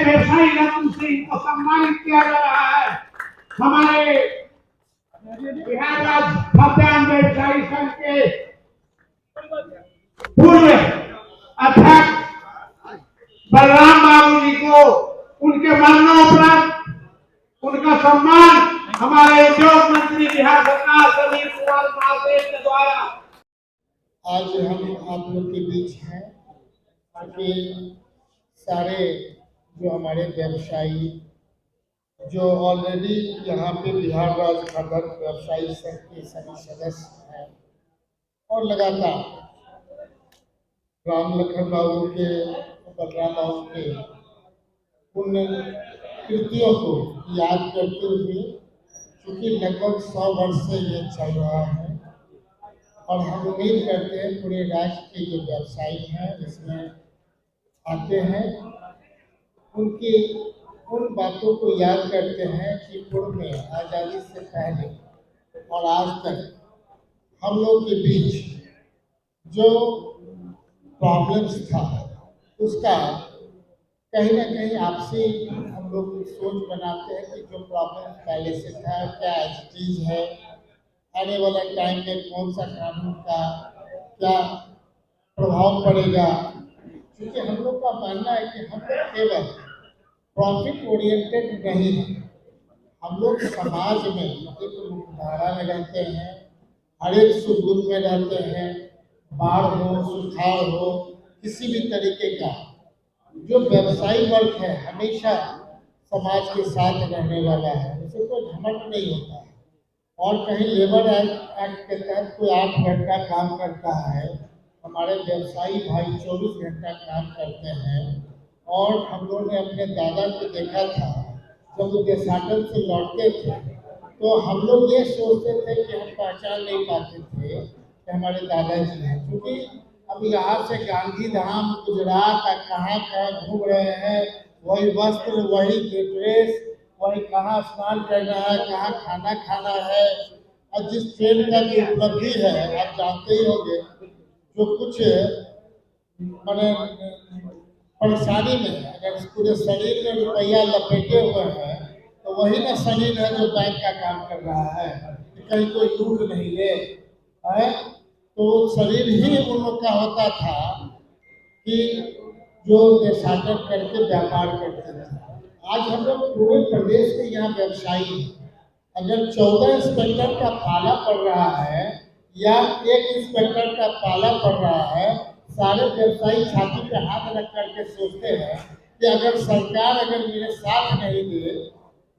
व्यवसायी रत्न से इनको सम्मानित किया जा रहा है। हमारे बिहार राज्य खाद्यान्न व्यवसायी संघ के पूर्व अध्यक्ष बलराम बाबू जी को उनके मरणोपरांत उनका सम्मान हमारे उद्योग मंत्री बिहार सरकार समीर कुमार महादेव के द्वारा आज हम आप लोग के बीच हैं ताकि सारे जो हमारे व्यवसायी जो ऑलरेडी यहाँ पे बिहार राज्य खाद्यान्न व्यवसायी संघ के सभी सदस्य हैं और लगातार राम लखन बाबू के बलराम बाबू के उन कृतियों को याद करते हुए क्योंकि लगभग 100 वर्ष से ये चल रहा है और हम उम्मीद करते हैं पूरे राज्य के जो व्यवसायी हैं इसमें आते हैं उनकी उन बातों को याद करते हैं कि पूर्व में आज़ादी से पहले और आज तक हम लोग के बीच जो प्रॉब्लम्स था उसका कहीं ना कहीं आपसे हम लोग सोच बनाते हैं कि जो प्रॉब्लम पहले से था क्या चीज़ है, आने वाला टाइम में कौन सा कानून का क्या प्रभाव पड़ेगा। क्योंकि हम लोग का मानना है कि हम लोग केवल प्रॉफिट ओरिएंटेड नहीं है, हम लोग समाज में एक मुख्यधारा में रहते हैं, हर एक सुख दुख में रहते हैं, बाढ़ हो सुखाड़ हो किसी भी तरीके का जो व्यवसायी वर्ग है हमेशा समाज के साथ रहने वाला है, उसे कोई घमंड नहीं होता है। और कहीं लेबर एक्ट के तहत कोई 8 घंटा काम करता है, हमारे व्यवसायी भाई 24 घंटा काम करते हैं। और हम लोग ने अपने दादा को देखा था जब वो देशाटन से लौटते थे तो हम लोग ये सोचते थे कि हम पहचान नहीं पाते थे कि हमारे दादाजी हैं, क्योंकि अब यहाँ से गांधी धाम गुजरात कहाँ घूम रहे हैं, वही वस्त्र वही ड्रेस, वही कहाँ स्नान करना है, कहाँ खाना खाना है। और जिस ट्रेन का जो उपलब्धि है आप जानते ही होंगे, जो कुछ मैंने परेशानी में अगर पूरे शरीर में रुपया लपेटे हुए हैं तो वही ना शरीर है जो बैंक का काम कर रहा है, कहीं कोई लूट नहीं ले है। तो शरीर ही उन लोग का होता था कि जो देशाटन करके व्यापार करते थे। आज हम लोग पूरे प्रदेश के यहाँ व्यवसायी हैं, अगर 14 इंस्पेक्टर का पाला पड़ रहा है या 1 इंस्पेक्टर का पाला पड़ रहा है, सारे व्यवसायी छाती पे हाथ रख करके सोचते हैं कि अगर सरकार अगर मेरे साथ नहीं दे,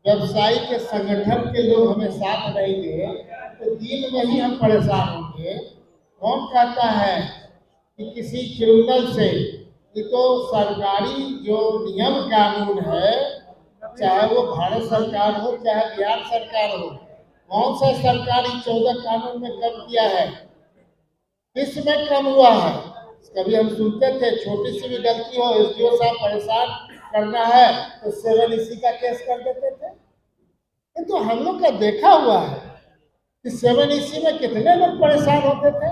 व्यवसायी के संगठन के लोग हमें साथ नहीं दे तो दिन में ही हम परेशान होंगे। कौन कहता है कि किसी क्रिमिनल से, ये तो सरकारी जो नियम कानून है, चाहे वो भारत सरकार हो चाहे बिहार सरकार हो, कौन सा सरकारी 14 कानून में कम किया है, किस में कम हुआ है। कभी हम सुनते थे छोटी सी भी गलती हो एसडीओ साहब परेशान करना है तो 7EC का केस कर देते थे। ये तो हम लोग का देखा हुआ है कि 7EC में कितने लोग परेशान होते थे।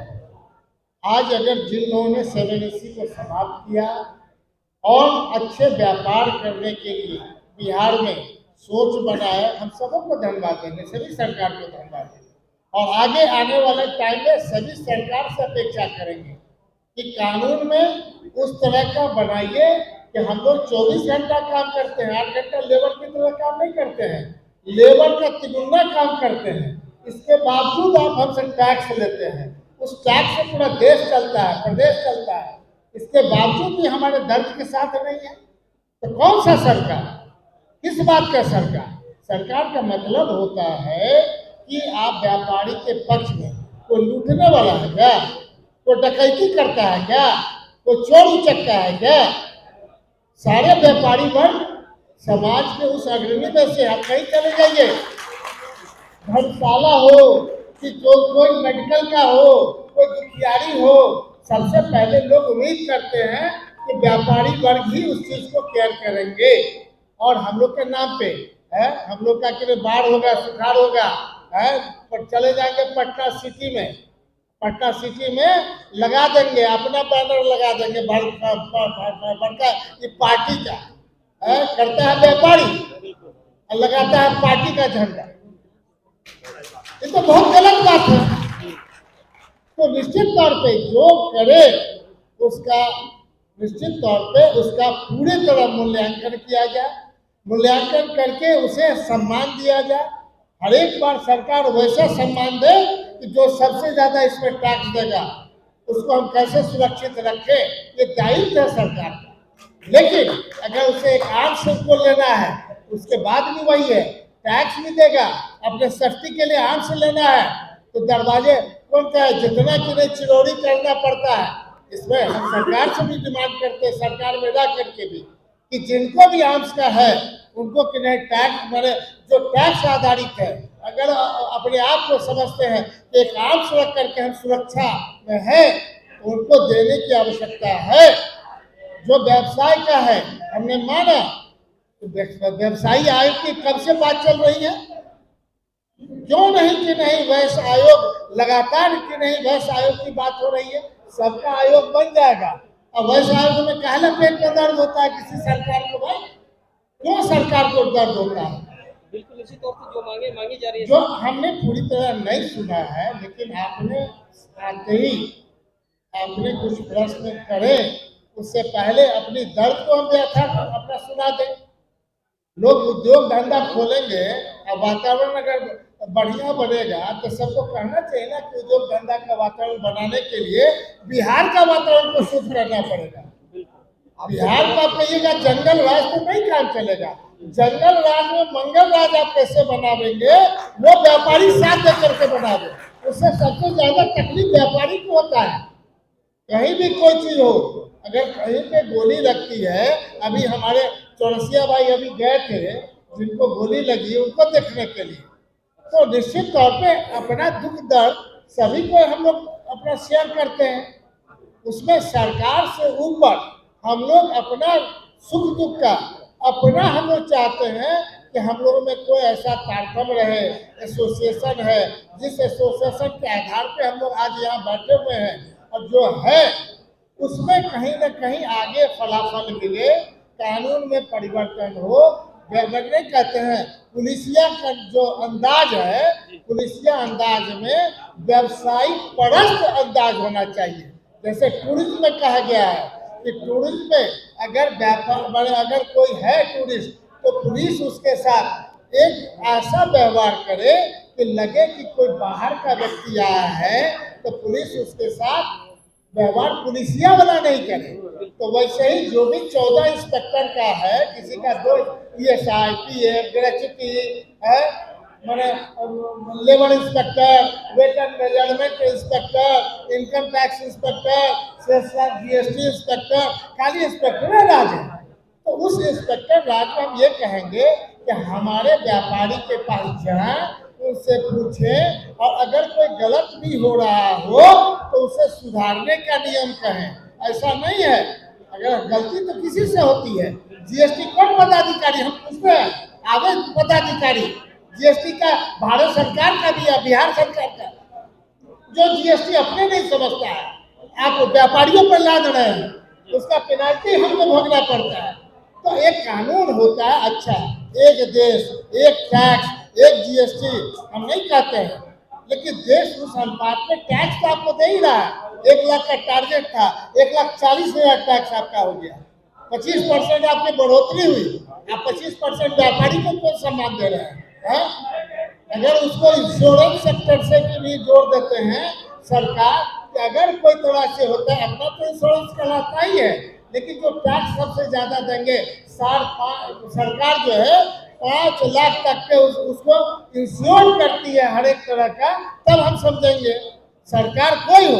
आज अगर जिन लोगों ने 7EC को समाप्त किया और अच्छे व्यापार करने के लिए बिहार में सोच बनाए, हम सबको धन्यवाद देंगे, सभी सरकार को धन्यवाद देंगे। और आगे आने वाले टाइम में सभी सरकार से अपेक्षा करेंगे कि कानून में उस तरह का बनाइए कि हम लोग 24 घंटा काम करते हैं, 8 घंटा लेबर की तरह काम नहीं करते हैं, लेबर का तिगुना काम करते हैं, इसके बावजूद आप हमसे टैक्स लेते हैं, उस टैक्स से पूरा देश चलता है, प्रदेश चलता है, इसके बावजूद भी हमारे दर्द के साथ नहीं है। तो कौन सा सरकार, किस बात का सरकार? सरकार का मतलब होता है कि आप व्यापारी के पक्ष में, कोई लूटने वाला है क्या, कोई डकैती करता है क्या, कोई चोर उचकता है क्या? सारे व्यापारी वर्ग समाज के उस अग्रणी में से आप कहीं चले जाइए, धर्मशाला हो कि कोई मेडिकल का हो, कोई दुखियारी हो, सबसे पहले लोग उम्मीद करते हैं कि व्यापारी वर्ग ही उस चीज को केयर करेंगे। और हम लोग के नाम पे है, हम लोग का कि बाढ़ होगा सुखाड़ होगा है, पर चले जाएंगे पटना सिटी में, पटना सिटी में लगा देंगे अपना बैनर लगा देंगे बड़का ये पार्टी का, करता है व्यापारी और लगाता है पार्टी का झंडा। ये तो बहुत गलत बात है। तो निश्चित तौर पे जो करे उसका निश्चित तौर पे उसका पूरी तरह मूल्यांकन किया जाए, मूल्यांकन करके उसे सम्मान दिया जाए। हर एक बार सरकार वैसा सम्मान दे कि जो सबसे ज्यादा इसमें टैक्स देगा उसको हम कैसे सुरक्षित रखें, ये दायित्व है सरकार का। लेकिन अगर उसे एक आर्म को लेना है उसके बाद भी वही है, टैक्स भी देगा, अपने सेफ्टी के लिए आर्म से लेना है तो दरवाजे कौन कहे जितना कि नहीं चिरौरी करना पड़ता है। इसमें हम सरकार से भी डिमांड करते हैं, सरकार में रह करके भी, कि जिनको भी आर्म्स का है उनको कि नहीं टैक्स माने जो टैक्स आधारित है, अगर अपने आप को समझते हैं कि एक आर्म्स रख करके हम सुरक्षा में है तो उनको देने की आवश्यकता है। जो व्यवसाय का है हमने माना, तो व्यवसायी आयोग की कब से बात चल रही है, क्यों नहीं कि नहीं वैश्य आयोग लगातार कि नहीं वैश्य आयोग की बात हो रही है। सबका आयोग बन जाएगा और वैश्य आयोग में कहला पेट में दर्द होता है किसी सरकार को, भाई क्यों सरकार को दर्द होता है। बिल्कुल इसी तौर से जो मांगी जा रही है, जो हमने पूरी तरह नहीं सुना है, लेकिन आपने आते ही आपने कुछ प्रश्न करे उससे पहले अपनी दर्द को हम व्यथा अपना सुना दें। लोग उद्योग धंधा खोलेंगे और वातावरण अगर बढ़िया बनेगा तो सबको कहना चाहिए ना कि उद्योग धंधा का वातावरण बनाने के लिए बिहार का वातावरण को शुद्ध करना पड़ेगा। बिहार को आप कहिएगा जंगल राज तो नहीं काम चलेगा। जंगल राज में मंगल राज आप कैसे बनावेंगे, वो व्यापारी साथ देकर के बनावे। उससे सबसे ज्यादा तकलीफ व्यापारी को होता है। कहीं भी कोई चीज हो, अगर कहीं पे गोली लगती है, अभी हमारे चौरसिया भाई अभी गए थे जिनको गोली लगी उनको देखने के लिए, तो निश्चित तौर पे अपना दुख दर्द सभी को हम लोग अपना शेयर करते हैं। उसमें सरकार से ऊपर हम लोग अपना सुख दुख का अपना हम लोग चाहते हैं कि हम लोगों में कोई ऐसा कार्यक्रम रहे, एसोसिएशन है, जिस एसोसिएशन के आधार पे हम लोग आज यहाँ बैठे हुए हैं और जो है उसमें कहीं न कहीं आगे फलाफल मिले, कानून में परिवर्तन हो। नहीं कहते हैं पुलिसिया का जो अंदाज है, पुलिसिया अंदाज में व्यवसायिक परस्त अंदाज होना चाहिए। जैसे टूरिज्म में कहा गया है कि टूरिज्म में अगर कोई है टूरिस्ट तो पुलिस उसके साथ एक ऐसा व्यवहार करे कि लगे कि कोई बाहर का व्यक्ति आया है तो पुलिस उसके साथ व्यवहार पुलिसिया वाला नहीं करे। तो वैसे ही जो भी 14 इंस्पेक्टर का है, किसी का 2 ESI, PF, ग्रेच्युटी है, मैंने लेबर इंस्पेक्टर, वेतन measurement inspector, income tax inspector, session GST inspector, खाली इंस्पेक्टर राज है। तो उस इंस्पेक्टर राज में हम ये कहेंगे कि हमारे व्यापारी के पास जाएं, उनसे पूछें और अगर कोई गलत भी हो रहा हो तो उसे सुधारने का नियम कहें। ऐसा नहीं है, अगर गलती तो किसी से होती है। GST कौन पदाधिकारी, हम पूछते हैं आगे पदाधिकारी GST का भारत सरकार का भी है, बिहार सरकार का, जो GST अपने नहीं समझता है, आप व्यापारियों पर लाद रहे हैं, उसका पेनाल्टी हमको भोगना पड़ता है। तो एक कानून होता है, अच्छा एक देश एक टैक्स एक GST हम नहीं कहते हैं, लेकिन देश उस अनुपात में टैक्स तो आपको दे ही रहा है। 1 लाख का टारगेट था, 1,40,000 टैक्स आपका हो गया, 25% आपकी बढ़ोतरी हुई, आप 25% व्यापारी को कौन सम्मान दे रहे हैं? अगर उसको इंश्योरेंस सेक्टर से भी जोड़ देते हैं सरकार कि अगर कोई तरह से होता है, अपना तो इंश्योरेंस कहलाता ही है, लेकिन जो टैक्स सबसे ज्यादा देंगे सरकार जो है 5 लाख तक के उसको इंश्योर करती है हर एक तरह का, तब हम समझेंगे। सरकार कोई हो,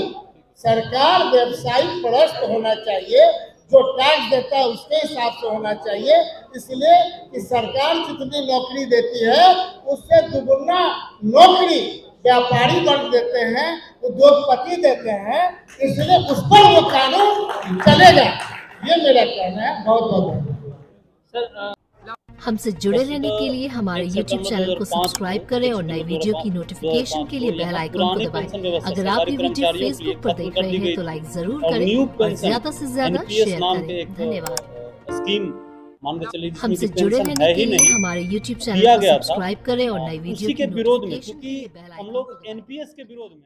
सरकार व्यवसायिक परस्त होना चाहिए, जो टैक्स देता है उसके हिसाब से होना चाहिए। इसलिए कि सरकार जितनी नौकरी देती है उससे दुगुना नौकरी व्यापारी वर्ग देते हैं, उद्योगपति देते हैं, इसलिए उस पर वो कानून चलेगा। ये मेरा कहना है। बहुत बहुत हमसे जुड़े रहने के लिए हमारे YouTube चैनल को सब्सक्राइब करें और नई वीडियो की नोटिफिकेशन के लिए बेल आइकन को दबाएं। अगर आप ये वीडियो Facebook पर देख रहे हैं तो लाइक जरूर करें और ज्यादा से ज्यादा शेयर करें। धन्यवाद। स्कीम मान के चलिए हमसे जिसमें जुड़े पेंशन रहने है के ही लिए नहीं, हमारे YouTube दिया चैनल को गया था। सब्सक्राइब करें और नई वीडियो उसी के की विरोध में, नोटिफिकेशन के क्योंकि लिए बेल हम आइकन लोग को दबाएं। एनपीएस के विरोध में